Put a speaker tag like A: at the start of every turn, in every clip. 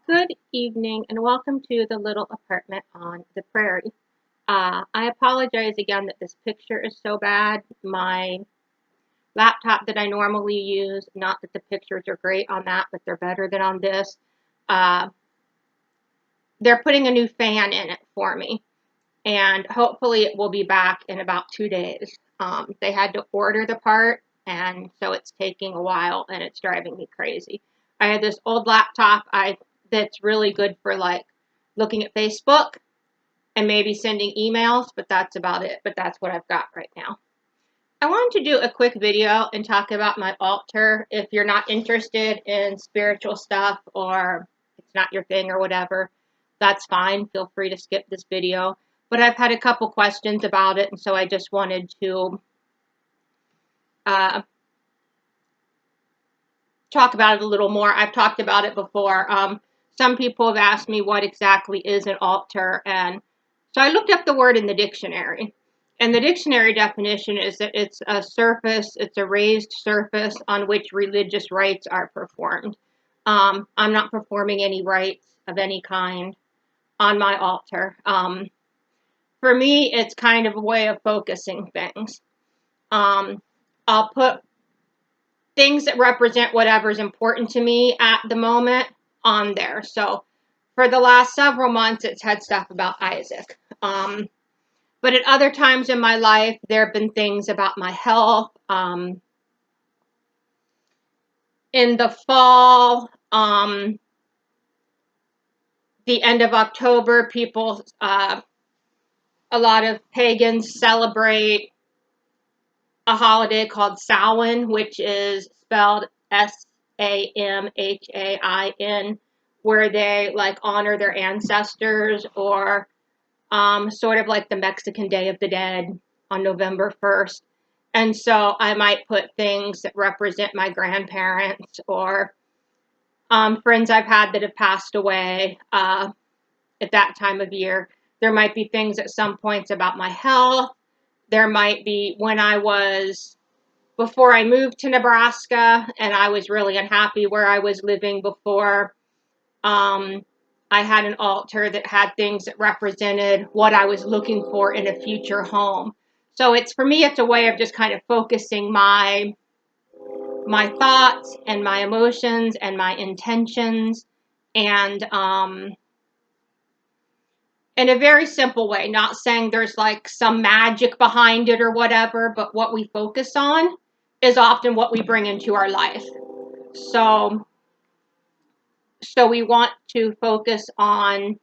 A: Good evening and welcome to the little apartment on the prairie. I apologize again that this picture is so bad. My laptop that I normally use, not that the pictures are great on that, but they're better than on this. Uh, they're putting a new fan in it for me, and hopefully it will be back in about 2 days. They had to order the part, and so it's taking a while, and it's driving me crazy. I had this old laptop that's really good for like looking at Facebook and maybe sending emails, but that's about it. But that's what I've got right now. I wanted to do a quick video and talk about my altar. If you're not interested in spiritual stuff or it's not your thing or whatever, that's fine. Feel free to skip this video. But I've had a couple questions about it, and so I just wanted to uh, talk about it a little more. I've talked about it before. Some people have asked me what exactly is an altar, and so I looked up the word in the dictionary. And the dictionary definition is that it's a raised surface on which religious rites are performed. I'm not performing any rites of any kind on my altar. For me, it's kind of a way of focusing things. Um, I'll put things that represent whatever's important to me at the moment on there. So for the last several months, it's had stuff about Isaac. But at other times in my life, there have been things about my health. In the fall, the end of October, a lot of pagans celebrate a holiday called Samhain, which is spelled Samhain, where they like honor their ancestors, or sort of like the Mexican Day of the Dead on November 1st. And so I might put things that represent my grandparents or friends I've had that have passed away at that time of year. There might be things at some points about my health. There might be before I moved to Nebraska and I was really unhappy where I was living before. I had an altar that had things that represented what I was looking for in a future home. So for me, it's a way of just kind of focusing my thoughts and my emotions and my intentions, and in a very simple way, not saying there's like some magic behind it or whatever, but what we focus on is often what we bring into our life. So we want to focus on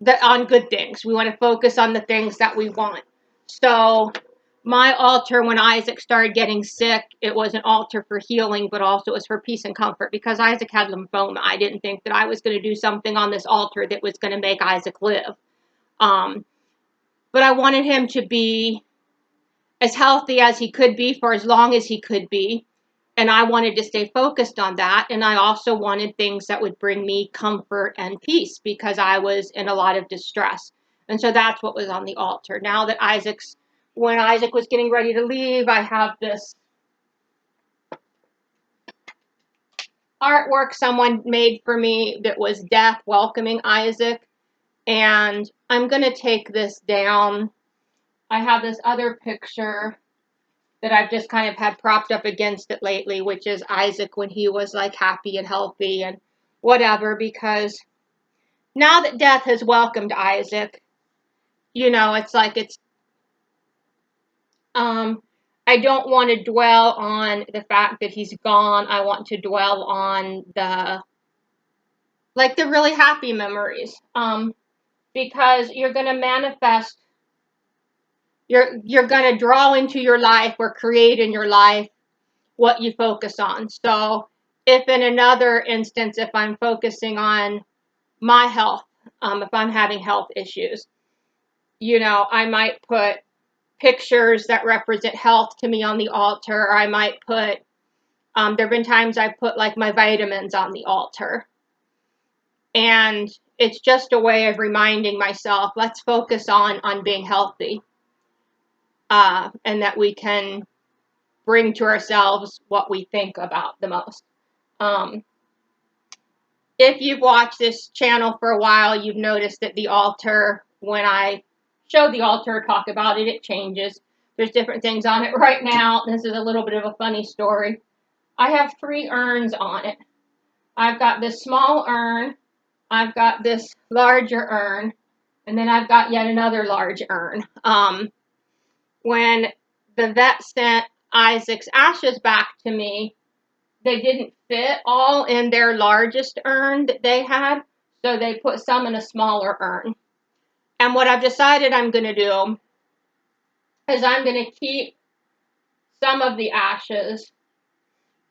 A: good things. We want to focus on the things that we want. So my altar, when Isaac started getting sick, it was an altar for healing, but also it was for peace and comfort, because Isaac had lymphoma. I didn't think that I was going to do something on this altar that was going to make Isaac live. But I wanted him to be as healthy as he could be for as long as he could be. And I wanted to stay focused on that. And I also wanted things that would bring me comfort and peace, because I was in a lot of distress. And so that's what was on the altar. Now that when Isaac was getting ready to leave, I have this artwork someone made for me that was death welcoming Isaac. And I'm going to take this down. I have this other picture that I've just kind of had propped up against it lately, which is Isaac when he was like happy and healthy and whatever, because now that death has welcomed Isaac, um I don't want to dwell on the fact that he's gone. I want to dwell on the really happy memories. Because you're going to manifest, you're going to draw into your life or create in your life what you focus on. So if in another instance, if I'm focusing on my health, if I'm having health issues, I might put pictures that represent health to me on the altar, or I might put, there have been times I put like my vitamins on the altar. And it's just a way of reminding myself, let's focus on being healthy, and that we can bring to ourselves what we think about the most. Um, if you've watched this channel for a while, you've noticed that the altar, when I show the altar, talk about it, it changes. There's different things on it right now. This is a little bit of a funny story. I have 3 urns on it. I've got this small urn, I've got this larger urn, and then I've got yet another large urn. When the vet sent Isaac's ashes back to me, they didn't fit all in their largest urn that they had, so they put some in a smaller urn. And what I've decided I'm going to do is I'm going to keep some of the ashes,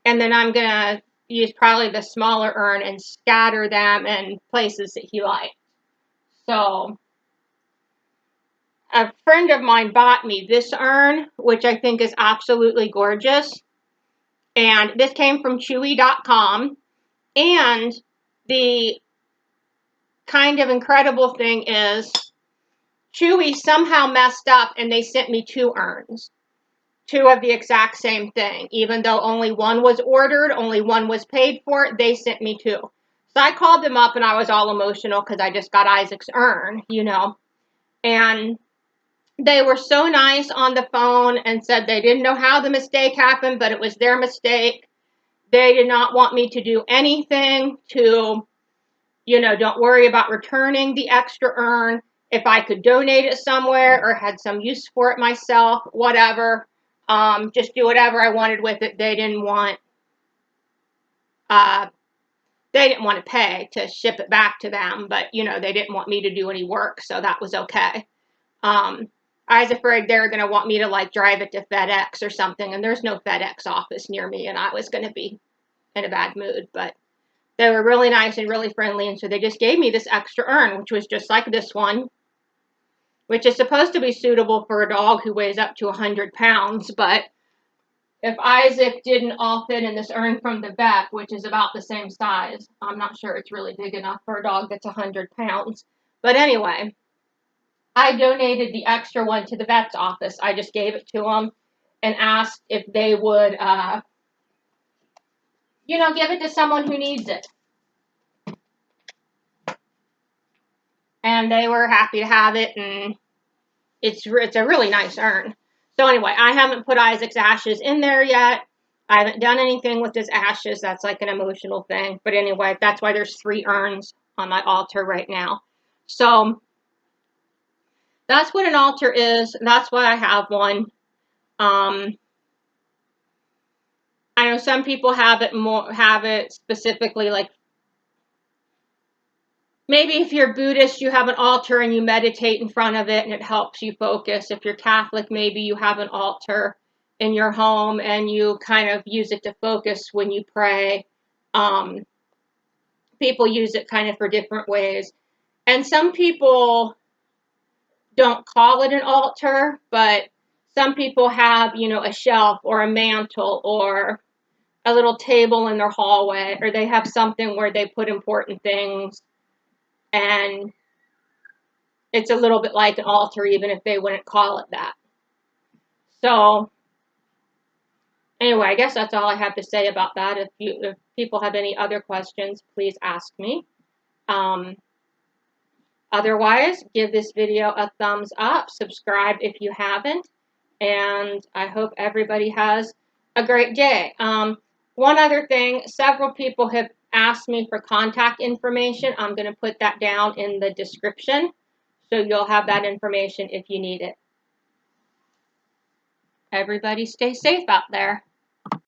A: and then I'm going to use probably the smaller urn and scatter them in places that he likes. So a friend of mine bought me this urn, which I think is absolutely gorgeous. And this came from Chewy.com. And the kind of incredible thing is Chewy somehow messed up and they sent me 2 urns. 2 of the exact same thing. Even though only one was ordered, only one was paid for, they sent me 2. So I called them up and I was all emotional because I just got Isaac's urn, you know. And they were so nice on the phone and said they didn't know how the mistake happened, but it was their mistake. They did not want me to do anything to, you know, don't worry about returning the extra urn. If I could donate it somewhere or had some use for it myself, whatever, just do whatever I wanted with it. They didn't want to pay to ship it back to them, but, you know, they didn't want me to do any work, so that was okay. I was afraid they were going to want me to like drive it to FedEx or something, and there's no FedEx office near me, and I was going to be in a bad mood, but they were really nice and really friendly, and so they just gave me this extra urn, which was just like this one, which is supposed to be suitable for a dog who weighs up to 100 pounds, but if Isaac didn't all fit in this urn from the vet, which is about the same size, I'm not sure it's really big enough for a dog that's 100 pounds. But anyway, I donated the extra one to the vet's office. I just gave it to them and asked if they would, you know, give it to someone who needs it. And they were happy to have it, and it's a really nice urn. So anyway, I haven't put Isaac's ashes in there yet. I haven't done anything with his ashes. That's like an emotional thing. But anyway, that's why there's 3 urns on my altar right now. So that's what an altar is. That's why I have one. I know some people have it specifically, like maybe if you're Buddhist, you have an altar and you meditate in front of it and it helps you focus. If you're Catholic, maybe you have an altar in your home and you kind of use it to focus when you pray. People use it kind of for different ways. And some people don't call it an altar, but some people have, you know, a shelf or a mantle or a little table in their hallway, or they have something where they put important things, and it's a little bit like an altar even if they wouldn't call it that. So anyway, I guess that's all I have to say about that. If people have any other questions, please ask me. Otherwise, give this video a thumbs up, subscribe if you haven't, and I hope everybody has a great day. One other thing, several people have asked me for contact information. I'm going to put that down in the description, so you'll have that information if you need it. Everybody stay safe out there.